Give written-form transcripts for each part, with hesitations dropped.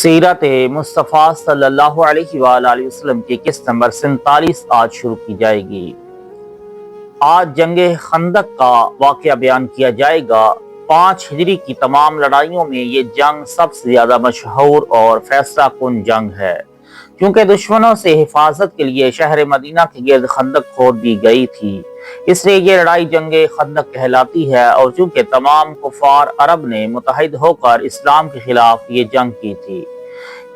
سیرت مصطفیٰ صلی اللہ علیہ وآلہ وسلم کی قسط نمبر 47 آج شروع کی جائے گی۔ آج جنگ خندق کا واقعہ بیان کیا جائے گا۔ 5 ہجری کی تمام لڑائیوں میں یہ جنگ سب سے زیادہ مشہور اور فیصلہ کن جنگ ہے، کیونکہ دشمنوں سے حفاظت کے لیے شہر مدینہ کے گرد خندق کھود دی گئی تھی، اس لیے یہ لڑائی جنگ خندق کہلاتی ہے۔ اور چونکہ تمام کفار عرب نے متحد ہو کر اسلام کے خلاف یہ جنگ کی تھی،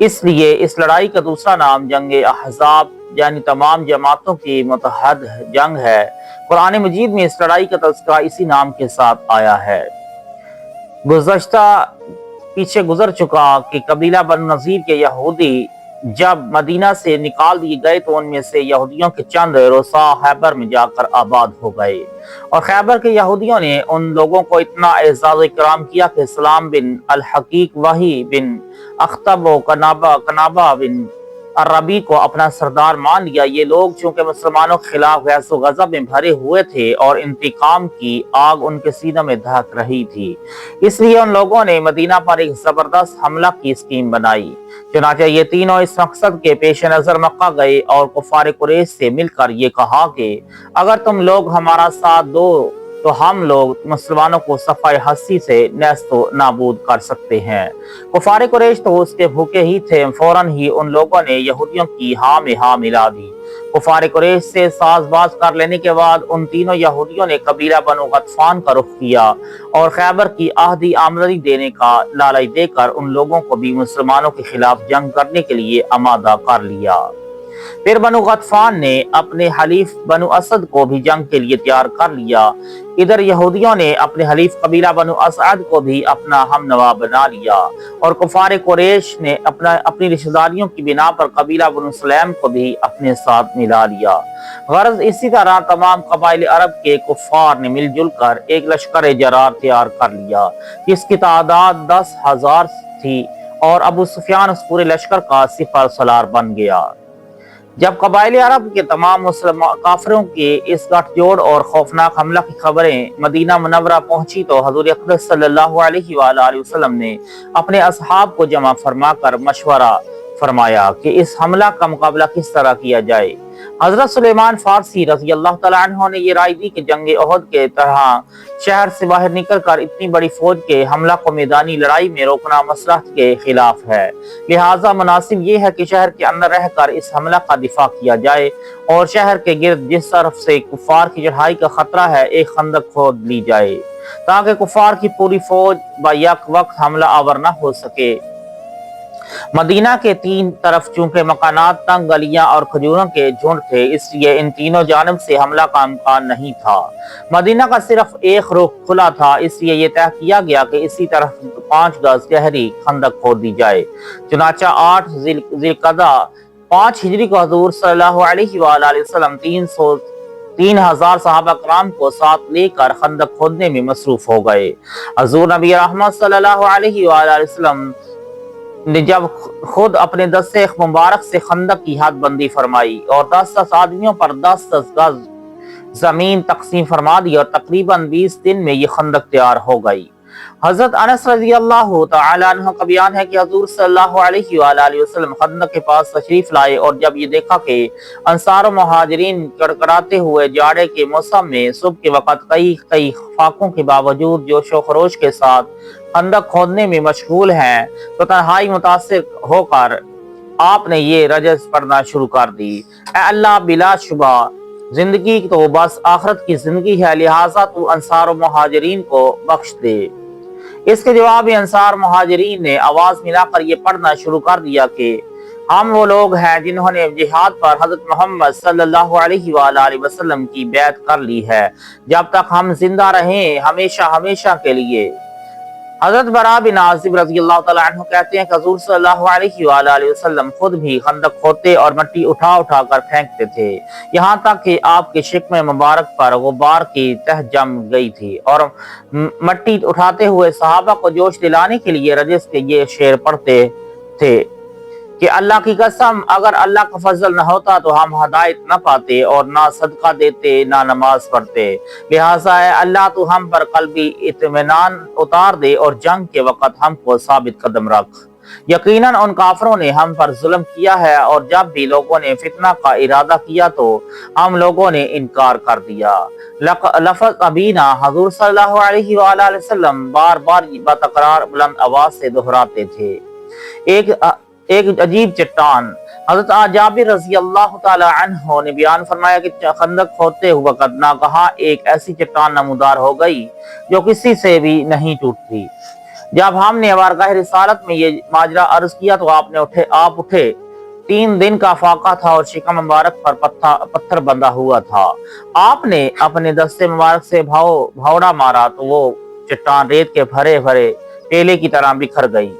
اس لیے اس لڑائی کا دوسرا نام جنگ احزاب یعنی تمام جماعتوں کی متحد جنگ ہے۔ قرآن مجید میں اس لڑائی کا تذکرہ اسی نام کے ساتھ آیا ہے۔ پیچھے گزر چکا کہ قبیلہ بنو نذیر کے یہودی جب مدینہ سے نکال دیے گئے تو ان میں سے یہودیوں کے چند روسا خیبر میں جا کر آباد ہو گئے، اور خیبر کے یہودیوں نے ان لوگوں کو اتنا اعزاز و اکرام کیا کہ سلام بن الحقیق، وحی بن اخطب و کنابہ بن الربی کو اپنا سردار مان لیا۔ یہ لوگ چونکہ مسلمانوں کے خلاف غیظ و غضب میں بھرے ہوئے تھے اور انتقام کی آگ ان کے سینوں میں دہک رہی تھی، اس لیے ان لوگوں نے مدینہ پر ایک زبردست حملہ کی اسکیم بنائی۔ چنانچہ یہ تینوں اس مقصد کے پیش نظر مکہ گئے اور کفار قریش سے مل کر یہ کہا کہ اگر تم لوگ ہمارا ساتھ دو تو ہم لوگ مسلمانوں کو صفحہ ہستی سے نیست و نابود کر سکتے ہیں۔ کفار قریش تو اس کے بھوکے ہی تھے، فوراً ہی ان لوگوں نے یہودیوں کی ہاں میں ہاں ملا دی۔ کفار قریش سے ساز باز کر لینے کے بعد ان تینوں یہودیوں نے قبیلہ بنو غطفان کا رخ کیا اور خیبر کی آدھی آمدنی دینے کا لالچ دے کر ان لوگوں کو بھی مسلمانوں کے خلاف جنگ کرنے کے لیے آمادہ کر لیا۔ پھر بنو غطفان نے اپنے حلیف بنو اسد کو بھی جنگ کے لیے تیار کر لیا۔ ادھر یہودیوں نے اپنے حلیف قبیلہ بنو اسد کو بھی اپنا ہم نوا بنا لیا، اور کفار قریش نے اپنی رشتہ داریوں کی بنا پر قبیلہ بنو سلیم کو بھی اپنے ساتھ ملا لیا۔ غرض اسی طرح تمام قبائل عرب کے کفار نے مل جل کر ایک لشکر جرار تیار کر لیا، جس کی تعداد 10,000 تھی، اور ابو سفیان اس پورے لشکر کا سپہ سالار بن گیا۔ جب قبائل عرب کے تمام کافروں کے اس گٹھ جوڑ اور خوفناک حملہ کی خبریں مدینہ منورہ پہنچی تو حضور اقدس صلی اللہ علیہ وآلہ وسلم نے اپنے اصحاب کو جمع فرما کر مشورہ فرمایا کہ اس حملہ کا مقابلہ کس طرح کیا جائے۔ حضرت سلیمان فارسی رضی اللہ تعالیٰ عنہ نے یہ رائے دی کہ جنگ احد کے طرح شہر سے باہر نکل کر اتنی بڑی فوج کے حملہ کو میدانی لڑائی میں روکنا مصلحت کے خلاف ہے، لہٰذا مناسب یہ ہے کہ شہر کے اندر رہ کر اس حملہ کا دفاع کیا جائے، اور شہر کے گرد جس طرف سے کفار کی چڑھائی کا خطرہ ہے ایک خندق کھود لی جائے، تاکہ کفار کی پوری فوج بیک وقت حملہ آور نہ ہو سکے۔ مدینہ کے 3 طرف چونکہ مکانات، تنگ گلیاں اور کھجوروں کے جھنڈ تھے، اس لیے ان تینوں جانب سے حملہ کا امکان نہیں تھا۔ مدینہ کا صرف ایک رخ کھلا تھا، اس لیے یہ طے کیا گیا کہ اسی طرف 5 گز گہری خندق کھود دی جائے۔ چنانچہ 8 ذی القعدہ 5 ہجری کو حضور صلی اللہ علیہ وآلہ وسلم 3,000 صحابہ کرام کو ساتھ لے کر خندق کھودنے میں مصروف ہو گئے۔ حضور نبی رحمت صلی اللہ علیہ وآلہ وسلم نے جب خود اپنے دستے مبارک سے خندق کی حد بندی فرمائی اور 10 آدمیوں پر 10 گز زمین تقسیم فرما دی، اور تقریباً 20 دن میں یہ خندق تیار ہو گئی۔ حضرت انس رضی اللہ تعالیٰ عنہ کا بیان ہے کہ حضور صلی اللہ علیہ وآلہ وسلم خندق کے پاس تشریف لائے، اور جب یہ دیکھا کہ انصار و مہاجرین کڑکڑاتے ہوئے جاڑے کے موسم میں صبح کے وقت کئی فاقوں کے باوجود جوش و خروش کے ساتھ خندق کھودنے میں مشغول ہیں، تو تنہائی متاثر ہو کر آپ نے یہ رجز پڑھنا شروع کر دی: اے اللہ، بلا شبہ زندگی تو بس آخرت کی زندگی ہے، لہٰذا تو انصار و مہاجرین کو بخش دے۔ اس کے جواب میں انصار مہاجرین نے آواز ملا کر یہ پڑھنا شروع کر دیا کہ ہم وہ لوگ ہیں جنہوں نے جہاد پر حضرت محمد صلی اللہ علیہ وآلہ وسلم کی بیعت کر لی ہے، جب تک ہم زندہ رہیں ہمیشہ ہمیشہ کے لیے۔ حضرت براء بن عازب رضی اللہ تعالیٰ عنہ کہتے ہیں کہ حضور صلی اللہ علیہ وآلہ وسلم خود بھی خندق کھودتے اور مٹی اٹھا اٹھا کر پھینکتے تھے، یہاں تک کہ آپ کے شکم مبارک پر غبار کی تہ جم گئی تھی، اور مٹی اٹھاتے ہوئے صحابہ کو جوش دلانے کے لیے رجز کے یہ شعر پڑھتے تھے کہ اللہ کی قسم، اگر اللہ کا فضل نہ ہوتا تو ہم ہدایت نہ پاتے اور نہ صدقہ دیتے نہ نماز پڑھتے، لہٰذا اے اللہ تو ہم پر قلبی اطمینان اتار دے اور جنگ کے وقت ہم کو ثابت قدم رکھ۔ یقیناً ان کافروں نے ہم پر ظلم کیا ہے، اور جب بھی لوگوں نے فتنہ کا ارادہ کیا تو ہم لوگوں نے انکار کر دیا۔ لفظ ابینا حضور صلی اللہ علیہ وآلہ وسلم بار بار بتکرار بلند آواز سے دہراتے تھے۔ ایک عجیب چٹان۔ حضرت جابر رضی اللہ تعالی عنہ نے بیان فرمایا کہ خندق ہوتے وقت ناگہاں ایک ایسی چٹان نمودار ہو گئی جو کسی سے بھی نہیں ٹوٹتی۔ جب ہم نے بارگاہ رسالت میں یہ ماجرا عرض کیا تو آپ اٹھے۔ 3 دن کا فاقہ تھا اور شکم مبارک پر پتھر بندھا ہوا تھا۔ آپ نے اپنے دستے مبارک سے بھاوڑا مارا تو وہ چٹان ریت کے بھرے بھرے پیلے کی طرح بکھر گئی۔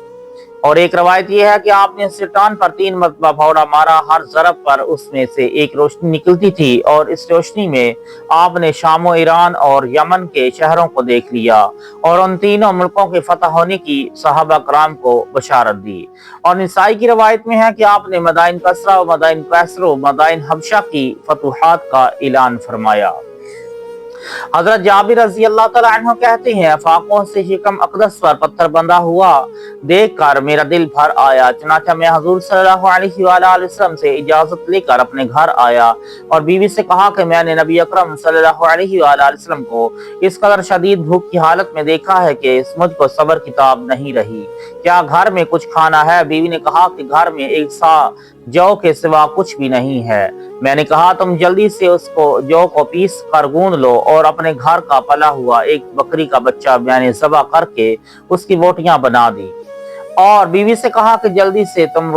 اور ایک روایت یہ ہے کہ آپ نے اس چٹان پر 3 مرتبہ بھاوڑا مارا، ہر ضرب پر اس میں سے ایک روشنی نکلتی تھی، اور اس روشنی میں آپ نے شام و ایران اور یمن کے شہروں کو دیکھ لیا اور ان تینوں ملکوں کے فتح ہونے کی صحابہ کرام کو بشارت دی۔ اور نسائی کی روایت میں ہے کہ آپ نے مدائن کسرا و مدائن قیصر و مدائن حبشہ کی فتوحات کا اعلان فرمایا۔ حضرت جابر رضی اللہ تعالیٰ عنہ کہتے ہیں، فاقوں سے شکم اقدس پر پتھر بندھا ہوا دیکھ کر میرا دل بھر آیا، چنانچہ میں حضور صلی اللہ علیہ وآلہ وسلم سے اجازت لے کر اپنے گھر آیا اور بیوی سے کہا کہ میں نے نبی اکرم صلی اللہ علیہ وآلہ وسلم کو اس قدر شدید بھوک کی حالت میں دیکھا ہے کہ مجھ کو صبر کتاب نہیں رہی، کیا گھر میں کچھ کھانا ہے؟ بیوی نے کہا کہ گھر میں 1 سا جو کے سوا کچھ بھی نہیں ہے۔ میں نے کہا تم جلدی سے اس کو جو کو پیس کر گوندھ لو، اور اپنے گھر کا پلا ہوا ایک بکری کا بچہ میں نے ذبح کر کے اس کی بوٹیاں بنا دی، اور بیوی سے کہا کہ جلدی سے تم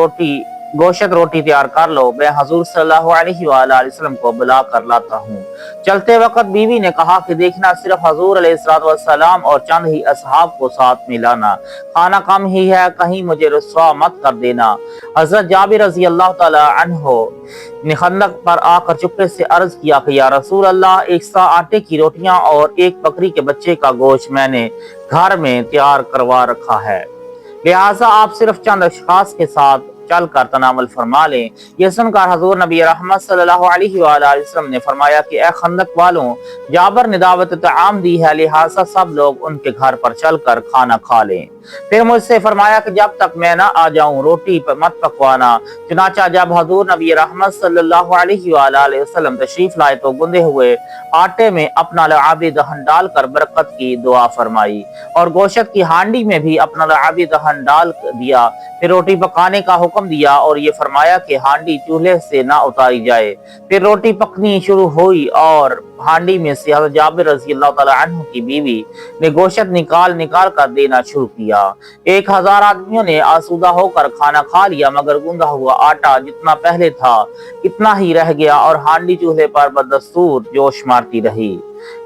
گوشت روٹی تیار کر لو، میں حضور صلی اللہ علیہ وآلہ وسلم کو بلا کر لاتا ہوں۔ چلتے وقت بیوی نے کہا کہ دیکھنا صرف حضور علیہ السلام اور چند ہی اصحاب کو ساتھ میں لانا، کھانا کم ہی ہے، کہیں مجھے رسوا مت کر دینا۔ حضرت جابر رضی اللہ تعالی عنہ نے خندق پر آ کر چپکے سے عرض کیا کہ یا رسول اللہ، 1 سا آٹے کی روٹیاں اور 1 بکری کے بچے کا گوشت میں نے گھر میں تیار کروا رکھا ہے، لہٰذا آپ صرف چند اشخاص کے ساتھ چل کر تناول فرما لیں۔ یہ سن کر حضور نبی رحمت صلی اللہ علیہ وآلہ وسلم نے فرمایا کہ اے خندق والوں، جابر نے دعوت طعام دی ہے، لہٰذا سب لوگ ان کے گھر پر چل کر کھانا کھا لیں۔ پھر مجھ سے فرمایا کہ جب تک میں نہ آ جاؤں روٹی مت پکوانا۔ چنانچہ جب حضور نبی رحمت صلی اللہ علیہ وآلہ وسلم تشریف لائے تو گندے ہوئے آٹے میں اپنا لعاب دہن ڈال کر برکت کی دعا فرمائی، اور گوشت کی ہانڈی میں بھی اپنا لعاب دہن ڈال دیا، پھر روٹی پکانے کا حکم دیا اور یہ فرمایا کہ ہانڈی چولہے سے نہ اتاری جائے۔ پھر روٹی پکنی شروع ہوئی اور ہانڈی میں سے حضرت جابر رضی اللہ تعالی عنہ کی بیوی نے گوشت نکال کر دینا شروع کیا۔ 1000 آدمیوں نے آسودہ ہو کر کھانا کھا لیا، مگر گوندا ہوا آٹا جتنا پہلے تھا اتنا ہی رہ گیا اور ہانڈی چولہے پر بدستور جوش مارتی رہی۔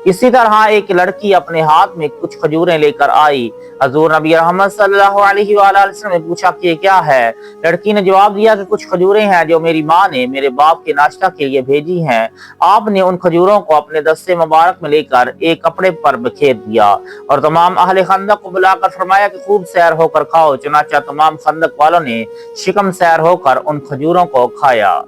اسی طرح ایک لڑکی اپنے ہاتھ میں کچھ کھجوریں لے کر آئی۔ حضور نبی رحمت صلی اللہ علیہ وآلہ وسلم نے پوچھا کہ یہ کیا ہے؟ لڑکی نے جواب دیا کہ کچھ کھجوریں ہیں جو میری ماں نے میرے باپ کے ناشتہ کے لیے بھیجی ہیں۔ آپ نے ان کھجوروں کو اپنے دستے مبارک میں لے کر ایک کپڑے پر بکھیر دیا اور تمام اہل خندق کو بلا کر فرمایا کہ خوب سیر ہو کر کھاؤ۔ چنانچہ تمام خندق والوں نے شکم سیر ہو کر ان کھجوروں کو کھایا۔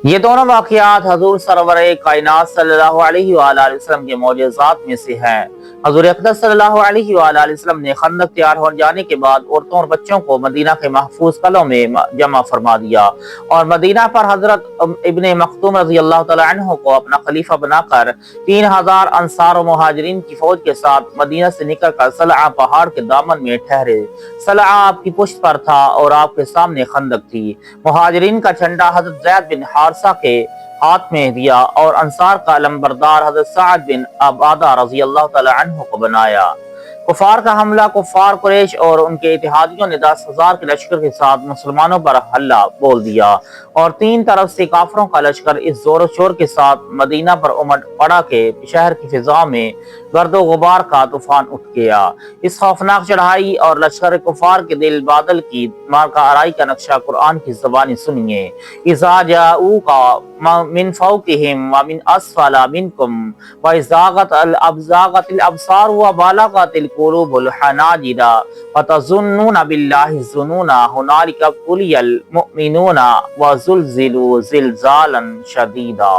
یہ دونوں واقعات حضور سرور کائنات صلی اللہ علیہ وآلہ وسلم کے معجزات میں سے ہیں۔ حضور اقدس صلی اللہ علیہ وآلہ وسلم نے خندق تیار ہو جانے کے بعد عورتوں اور بچوں کو مدینہ کے محفوظ قلعوں میں جمع فرما دیا اور مدینہ پر حضرت ابن مختوم رضی اللہ تعالی عنہ کو اپنا خلیفہ بنا کر 3000 انصار و مہاجرین کی فوج کے ساتھ مدینہ سے نکل کر صلعہ پہاڑ کے دامن میں ٹھہرے۔ صلعہ آپ کی پشت پر تھا اور آپ کے سامنے خندق تھی۔ مہاجرین کا جھنڈا حضرت زید بن حارثہ کے ہاتھ میں دیا اور انصار کا علمبردار حضرت سعد بن عبادہ رضی اللہ تعالی عنہ کو بنایا۔ کفار کا حملہ کفار قریش اور ان کے اتحادیوں نے 10,000 کے لشکر کے ساتھ مسلمانوں پر حملہ بول دیا اور 3 طرف سے کافروں کا لشکر اس زور و شور کے ساتھ مدینہ پر امٹ پڑا کہ شہر کی فضا میں گرد و غبار کا طوفان اٹھ گیا۔ اس خوفناک چڑھائی اور لشکر کفار کے دل بادل کی مارکہ آرائی کا نقشہ قرآن کی زبانی سنیے۔ اذا جاؤوک من فوقہم ومن اسفل منکم وزاغت الابصار وبلغت القلوب الحناجر وتظنون باللہ الظنون ہنالک ابتلی المؤمنون وزلزلوا زلزالا شدیدا۔